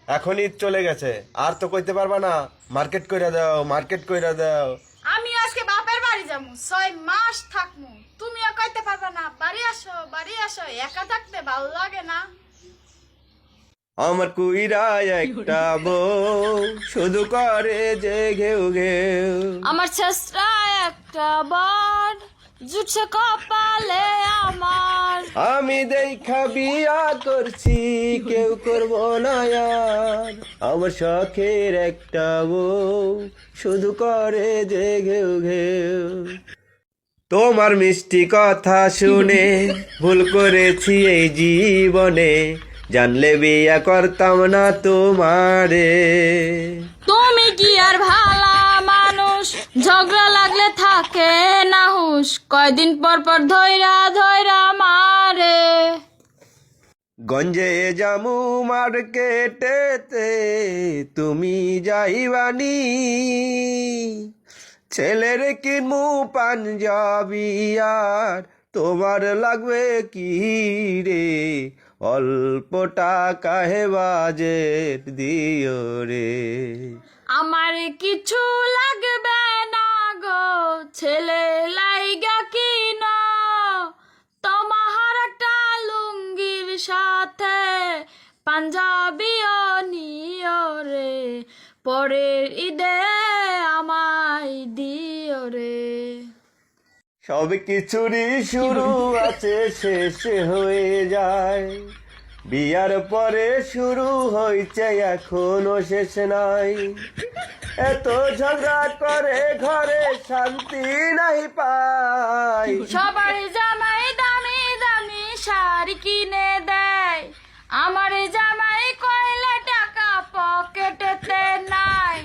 এখন ঈদ চলে গেছে, আর তো কইতে পারবা না মার্কেট কইরা দাও, মার্কেট কইরা দাও। আমি আজকে বাপের বাড়ি যাবো, 6 মাস থাকবো। তুমিও কইতে পারবা না বাড়ি আসো বাড়ি আসো, একা থাকতে ভালো লাগে না? আমার কুইরা একটা বউ শুধু করে যে ঘেউ ঘেউ। আমার চেষ্টা একটা বার জুটছে কপালে আমার। আমি দেখা বিয়া করছি, কেউ করবো না আর। আমার শখের একটা বউ শুধু করে যে ঘেউ ঘেউ। তোমার মিষ্টি কথা শুনে ভুল করেছি এই জীবনে, জানলে বিয়া করতাম না তোমারে। তুমি কি আর ভালা মানুষ, ঝগড়া লাগলে থাকে না হুশ, কয়দিন পর পর ধইরা ধইরা মারে। গঞ্জে জামু মার্কেটেতে তুমি যাইবানি, ছেলের কিনমু পাঞ্জাবি আর তোমার লাগবে কি রে, অল্প টাকায় বাজেট দিও রে। আমার কিছু লাগবে না গো, ছেলে লাইগা কিন, তোমার একটা লুঙ্গির সাথে পাঞ্জাবিও নিও রে, পরের ঈদে আমায় দিও রে। সব কিছুরই শুরু আছে, শেষ হয়ে যায়। বিয়ার পরে শুরু হয়েছে, এখনো শেষ নাই। এত ঝগড়া করে ঘরে শান্তি নাই পাই। সবার জামাই দামি দামি শাড়ি কিনে দেয়, আমার জামাই কয়লা টাকা পকেটেতে নাই।